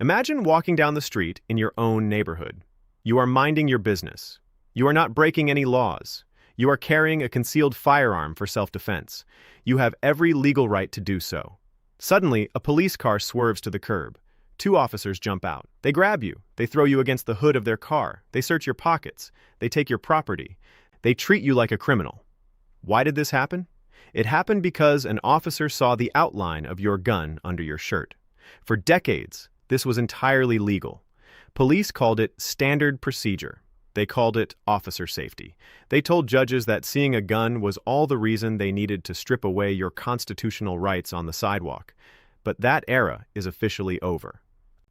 Imagine walking down the street in your own neighborhood. You are minding your business. You are not breaking any laws. You are carrying a concealed firearm for self-defense. You have every legal right to do so. Suddenly, a police car swerves to the curb. Two officers jump out. They grab you. They throw you against the hood of their car. They search your pockets. They take your property. They treat you like a criminal. Why did this happen? It happened because an officer saw the outline of your gun under your shirt. For decades, this was entirely legal. Police called it standard procedure. They called it officer safety. They told judges that seeing a gun was all the reason they needed to strip away your constitutional rights on the sidewalk. But that era is officially over.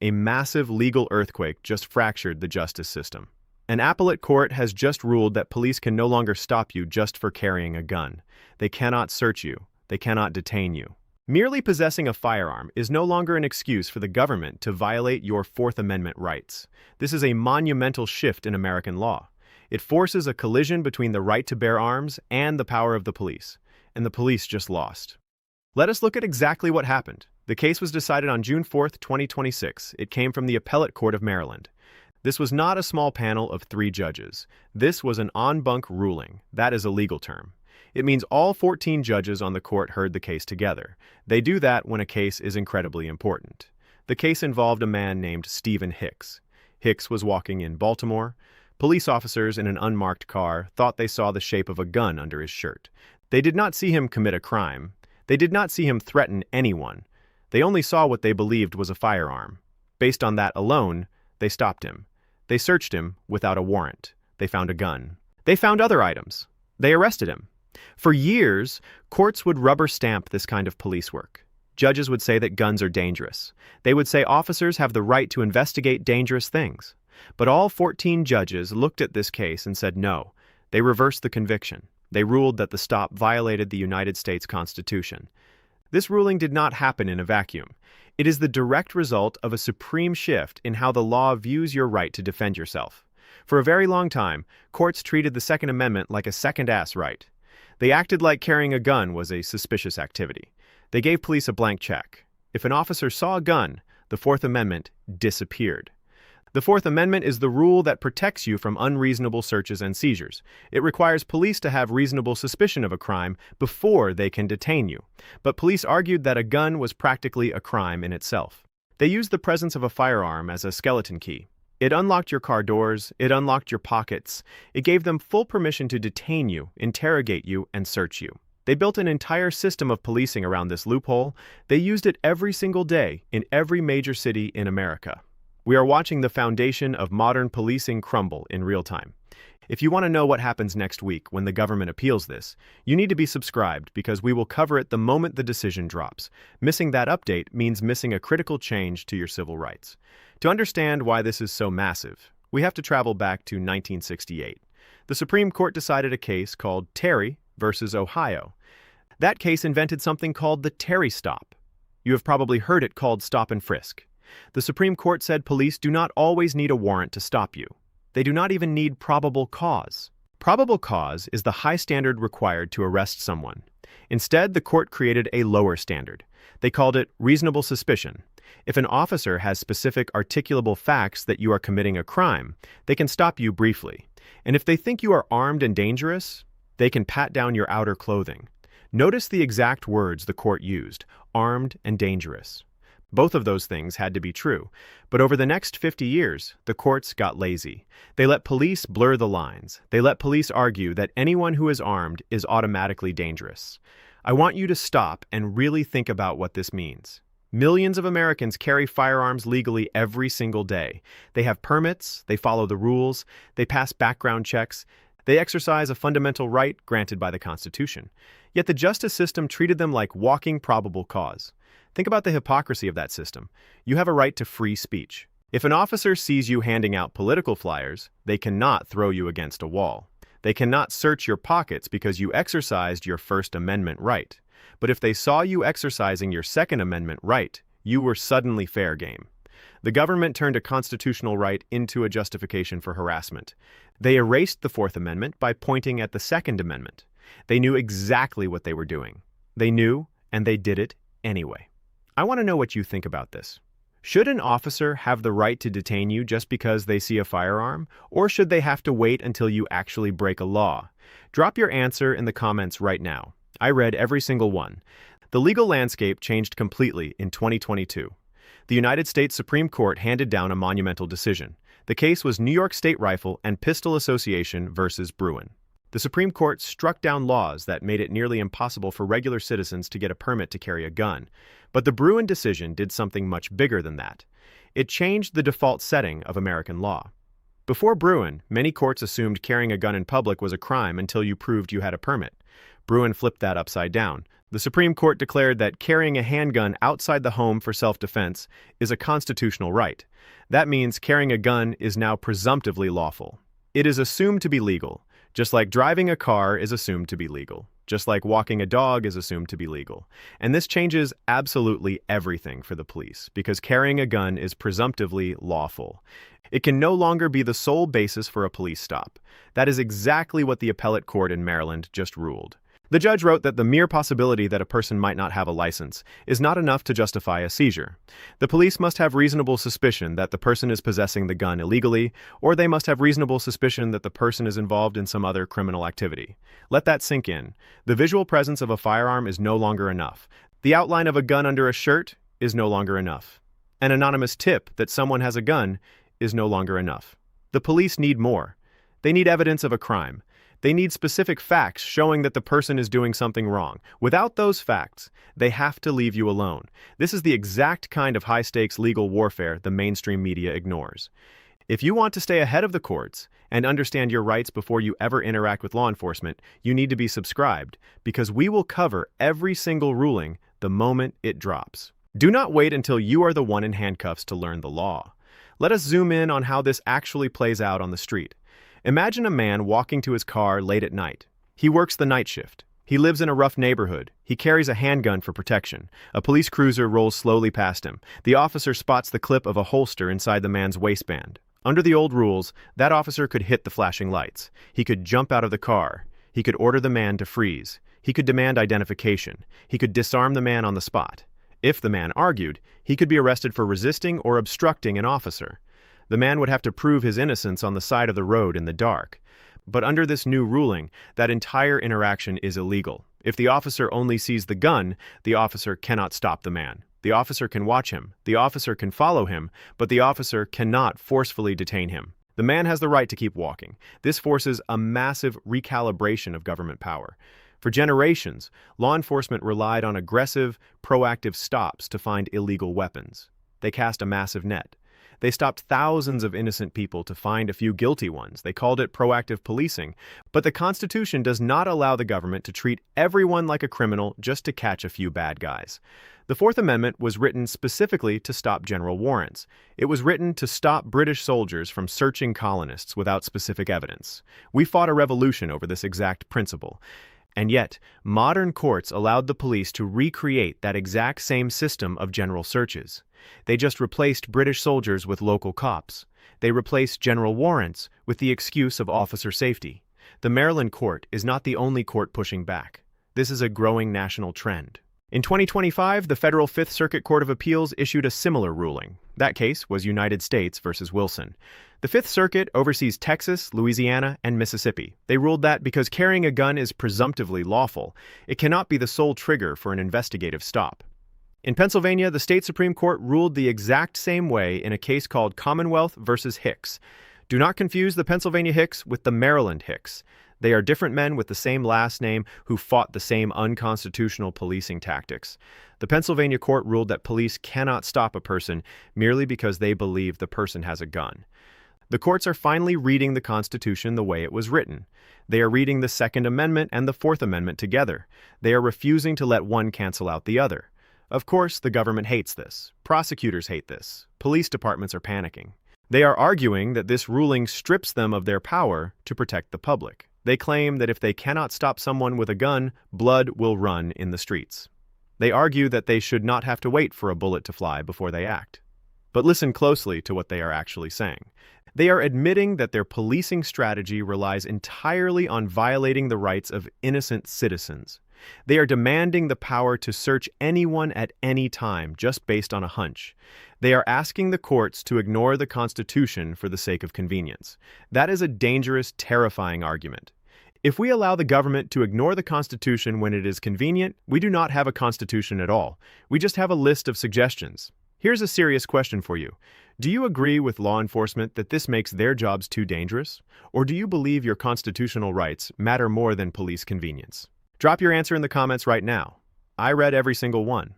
A massive legal earthquake just fractured the justice system. An appellate court has just ruled that police can no longer stop you just for carrying a gun. They cannot search you. They cannot detain you. Merely possessing a firearm is no longer an excuse for the government to violate your Fourth Amendment rights. This is a monumental shift in American law. It forces a collision between the right to bear arms and the power of the police, and the police just lost. Let us look at exactly what happened. The case was decided on June 4th, 2026. It came from the Appellate Court of Maryland. This was not a small panel of 3 judges. This was an en banc ruling. That is a legal term. It means all 14 judges on the court heard the case together. They do that when a case is incredibly important. The case involved a man named Stephen Hicks. Hicks was walking in Baltimore. Police officers in an unmarked car thought they saw the shape of a gun under his shirt. They did not see him commit a crime. They did not see him threaten anyone. They only saw what they believed was a firearm. Based on that alone, they stopped him. They searched him without a warrant. They found a gun. They found other items. They arrested him. For years, courts would rubber stamp this kind of police work. Judges would say that guns are dangerous. They would say officers have the right to investigate dangerous things. But all 14 judges looked at this case and said no. They reversed the conviction. They ruled that the stop violated the United States Constitution. This ruling did not happen in a vacuum. It is the direct result of a supreme shift in how the law views your right to defend yourself. For a very long time, courts treated the Second Amendment like a second-ass right. They acted like carrying a gun was a suspicious activity. They gave police a blank check. If an officer saw a gun, the Fourth Amendment disappeared. The Fourth Amendment is the rule that protects you from unreasonable searches and seizures. It requires police to have reasonable suspicion of a crime before they can detain you. But police argued that a gun was practically a crime in itself. They used the presence of a firearm as a skeleton key. It unlocked your car doors, it unlocked your pockets. It gave them full permission to detain you, interrogate you, and search you. They built an entire system of policing around this loophole. They used it every single day in every major city in America. We are watching the foundation of modern policing crumble in real time. If you want to know what happens next week when the government appeals this, you need to be subscribed because we will cover it the moment the decision drops. Missing that update means missing a critical change to your civil rights. To understand why this is so massive, we have to travel back to 1968. The Supreme Court decided a case called Terry versus Ohio. That case invented something called the Terry stop. You have probably heard it called stop and frisk. The Supreme Court said police do not always need a warrant to stop you. They do not even need probable cause. Probable cause is the high standard required to arrest someone. Instead, the court created a lower standard. They called it reasonable suspicion. If an officer has specific articulable facts that you are committing a crime, they can stop you briefly. And if they think you are armed and dangerous, they can pat down your outer clothing. Notice the exact words the court used, armed and dangerous. Both of those things had to be true, but over the next 50 years, the courts got lazy. They let police blur the lines. They let police argue that anyone who is armed is automatically dangerous. I want you to stop and really think about what this means. Millions of Americans carry firearms legally every single day. They have permits, they follow the rules, they pass background checks, they exercise a fundamental right granted by the Constitution. Yet the justice system treated them like walking probable cause. Think about the hypocrisy of that system. You have a right to free speech. If an officer sees you handing out political flyers, they cannot throw you against a wall. They cannot search your pockets because you exercised your First Amendment right. But if they saw you exercising your Second Amendment right, you were suddenly fair game. The government turned a constitutional right into a justification for harassment. They erased the Fourth Amendment by pointing at the Second Amendment. They knew exactly what they were doing. They knew, and they did it anyway. I want to know what you think about this. Should an officer have the right to detain you just because they see a firearm, or should they have to wait until you actually break a law? Drop your answer in the comments right now. I read every single one. The legal landscape changed completely in 2022. The United States Supreme Court handed down a monumental decision. The case was New York State Rifle and Pistol Association versus Bruin. The Supreme Court struck down laws that made it nearly impossible for regular citizens to get a permit to carry a gun. But the Bruin decision did something much bigger than that. It changed the default setting of American law. Before Bruin, many courts assumed carrying a gun in public was a crime until you proved you had a permit. Bruin flipped that upside down. The Supreme Court declared that carrying a handgun outside the home for self-defense is a constitutional right. That means carrying a gun is now presumptively lawful. It is assumed to be legal, just like driving a car is assumed to be legal, just like walking a dog is assumed to be legal. And this changes absolutely everything for the police, because carrying a gun is presumptively lawful. It can no longer be the sole basis for a police stop. That is exactly what the appellate court in Maryland just ruled. The judge wrote that the mere possibility that a person might not have a license is not enough to justify a seizure. The police must have reasonable suspicion that the person is possessing the gun illegally, or they must have reasonable suspicion that the person is involved in some other criminal activity. Let that sink in. The visual presence of a firearm is no longer enough. The outline of a gun under a shirt is no longer enough. An anonymous tip that someone has a gun is no longer enough. The police need more. They need evidence of a crime. They need specific facts showing that the person is doing something wrong. Without those facts, they have to leave you alone. This is the exact kind of high-stakes legal warfare the mainstream media ignores. If you want to stay ahead of the courts and understand your rights before you ever interact with law enforcement, you need to be subscribed, because we will cover every single ruling the moment it drops. Do not wait until you are the one in handcuffs to learn the law. Let us zoom in on how this actually plays out on the street. Imagine a man walking to his car late at night. He works the night shift. He lives in a rough neighborhood. He carries a handgun for protection. A police cruiser rolls slowly past him. The officer spots the clip of a holster inside the man's waistband. Under the old rules, that officer could hit the flashing lights. He could jump out of the car. He could order the man to freeze. He could demand identification. He could disarm the man on the spot. If the man argued, he could be arrested for resisting or obstructing an officer. The man would have to prove his innocence on the side of the road in the dark. But under this new ruling, that entire interaction is illegal. If the officer only sees the gun, the officer cannot stop the man. The officer can watch him. The officer can follow him, but the officer cannot forcefully detain him. The man has the right to keep walking. This forces a massive recalibration of government power. For generations, law enforcement relied on aggressive, proactive stops to find illegal weapons. They cast a massive net. They stopped thousands of innocent people to find a few guilty ones. They called it proactive policing. But the Constitution does not allow the government to treat everyone like a criminal just to catch a few bad guys. The Fourth Amendment was written specifically to stop general warrants. It was written to stop British soldiers from searching colonists without specific evidence. We fought a revolution over this exact principle. And yet, modern courts allowed the police to recreate that exact same system of general searches. They just replaced British soldiers with local cops. They replaced general warrants with the excuse of officer safety. The Maryland court is not the only court pushing back. This is a growing national trend. In 2025, the Federal Fifth Circuit Court of Appeals issued a similar ruling. That case was United States versus Wilson. The Fifth Circuit oversees Texas, Louisiana, and Mississippi. They ruled that because carrying a gun is presumptively lawful, it cannot be the sole trigger for an investigative stop. In Pennsylvania, the state Supreme Court ruled the exact same way in a case called Commonwealth versus Hicks. Do not confuse the Pennsylvania Hicks with the Maryland Hicks. They are different men with the same last name who fought the same unconstitutional policing tactics. The Pennsylvania court ruled that police cannot stop a person merely because they believe the person has a gun. The courts are finally reading the Constitution the way it was written. They are reading the Second Amendment and the Fourth Amendment together. They are refusing to let one cancel out the other. Of course, the government hates this. Prosecutors hate this. Police departments are panicking. They are arguing that this ruling strips them of their power to protect the public. They claim that if they cannot stop someone with a gun, blood will run in the streets. They argue that they should not have to wait for a bullet to fly before they act. But listen closely to what they are actually saying. They are admitting that their policing strategy relies entirely on violating the rights of innocent citizens. They are demanding the power to search anyone at any time just based on a hunch. They are asking the courts to ignore the Constitution for the sake of convenience. That is a dangerous, terrifying argument. If we allow the government to ignore the Constitution when it is convenient, we do not have a Constitution at all. We just have a list of suggestions. Here's a serious question for you. Do you agree with law enforcement that this makes their jobs too dangerous? Or do you believe your constitutional rights matter more than police convenience? Drop your answer in the comments right now. I read every single one.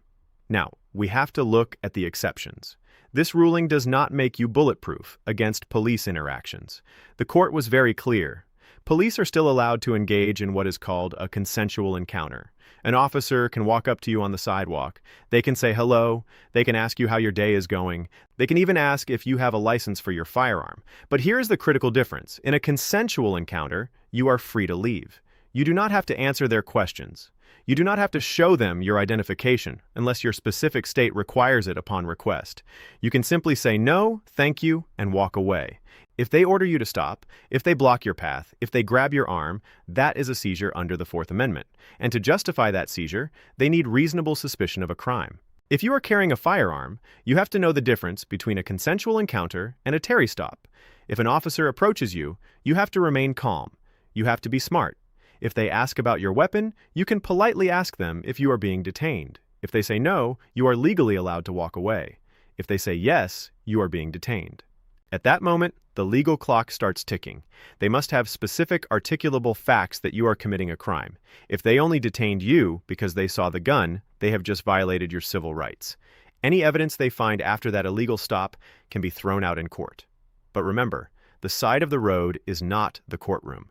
Now, we have to look at the exceptions. This ruling does not make you bulletproof against police interactions. The court was very clear. Police are still allowed to engage in what is called a consensual encounter. An officer can walk up to you on the sidewalk. They can say hello. They can ask you how your day is going. They can even ask if you have a license for your firearm. But here's the critical difference. In a consensual encounter, you are free to leave. You do not have to answer their questions. You do not have to show them your identification unless your specific state requires it upon request. You can simply say no, thank you, and walk away. If they order you to stop, if they block your path, if they grab your arm, that is a seizure under the Fourth Amendment. And to justify that seizure, they need reasonable suspicion of a crime. If you are carrying a firearm, you have to know the difference between a consensual encounter and a Terry stop. If an officer approaches you, you have to remain calm. You have to be smart. If they ask about your weapon, you can politely ask them if you are being detained. If they say no, you are legally allowed to walk away. If they say yes, you are being detained. At that moment, the legal clock starts ticking. They must have specific, articulable facts that you are committing a crime. If they only detained you because they saw the gun, they have just violated your civil rights. Any evidence they find after that illegal stop can be thrown out in court. But remember, the side of the road is not the courtroom.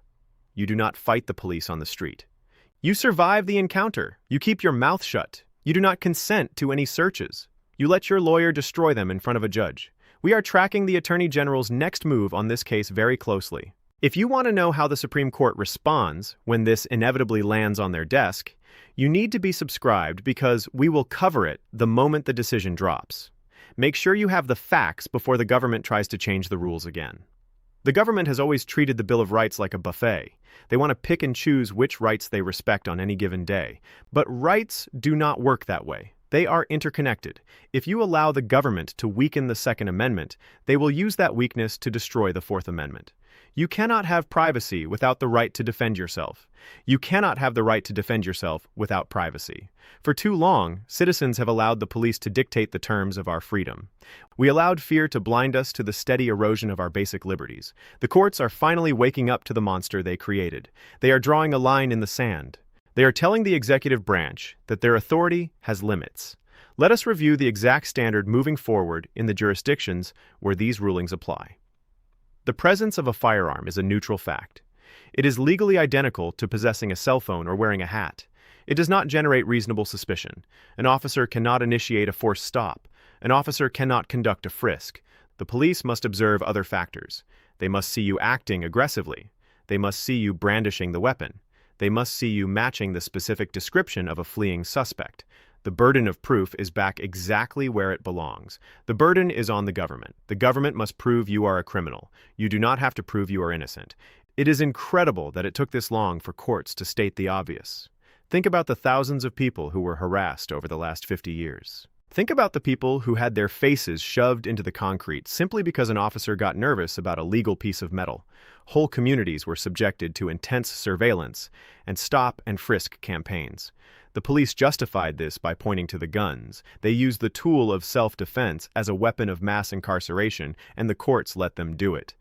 You do not fight the police on the street. You survive the encounter. You keep your mouth shut. You do not consent to any searches. You let your lawyer destroy them in front of a judge. We are tracking the Attorney General's next move on this case very closely. If you want to know how the Supreme Court responds when this inevitably lands on their desk, you need to be subscribed because we will cover it the moment the decision drops. Make sure you have the facts before the government tries to change the rules again. The government has always treated the Bill of Rights like a buffet. They want to pick and choose which rights they respect on any given day. But rights do not work that way. They are interconnected. If you allow the government to weaken the Second Amendment, they will use that weakness to destroy the Fourth Amendment. You cannot have privacy without the right to defend yourself. You cannot have the right to defend yourself without privacy. For too long, citizens have allowed the police to dictate the terms of our freedom. We allowed fear to blind us to the steady erosion of our basic liberties. The courts are finally waking up to the monster they created. They are drawing a line in the sand. They are telling the executive branch that their authority has limits. Let us review the exact standard moving forward in the jurisdictions where these rulings apply. The presence of a firearm is a neutral fact. It is legally identical to possessing a cell phone or wearing a hat. It does not generate reasonable suspicion. An officer cannot initiate a forced stop. An officer cannot conduct a frisk. The police must observe other factors. They must see you acting aggressively. They must see you brandishing the weapon. They must see you matching the specific description of a fleeing suspect. The burden of proof is back exactly where it belongs. The burden is on the government. The government must prove you are a criminal. You do not have to prove you are innocent. It is incredible that it took this long for courts to state the obvious. Think about the thousands of people who were harassed over the last 50 years. Think about the people who had their faces shoved into the concrete simply because an officer got nervous about a legal piece of metal. Whole communities were subjected to intense surveillance and stop and frisk campaigns. The police justified this by pointing to the guns. They used the tool of self-defense as a weapon of mass incarceration, and the courts let them do it.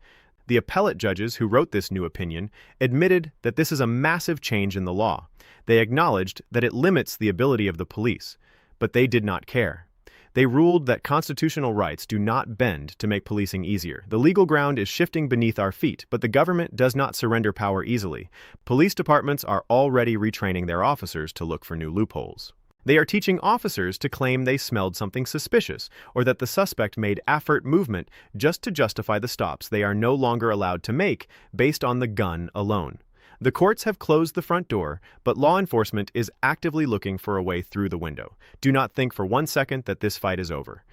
The appellate judges who wrote this new opinion admitted that this is a massive change in the law. They acknowledged that it limits the ability of the police, but they did not care. They ruled that constitutional rights do not bend to make policing easier. The legal ground is shifting beneath our feet, but the government does not surrender power easily. Police departments are already retraining their officers to look for new loopholes. They are teaching officers to claim they smelled something suspicious, or that the suspect made effort movement just to justify the stops they are no longer allowed to make based on the gun alone. The courts have closed the front door, but law enforcement is actively looking for a way through the window. Do not think for 1 second that this fight is over.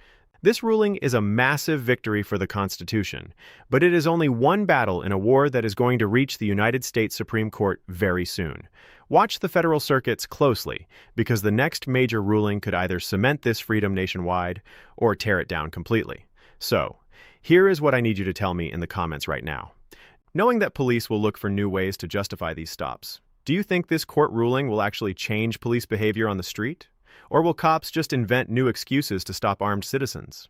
This ruling is a massive victory for the Constitution, but it is only one battle in a war that is going to reach the United States Supreme Court very soon. Watch the federal circuits closely, because the next major ruling could either cement this freedom nationwide or tear it down completely. So, here is what I need you to tell me in the comments right now. Knowing that police will look for new ways to justify these stops, do you think this court ruling will actually change police behavior on the street? Or will cops just invent new excuses to stop armed citizens?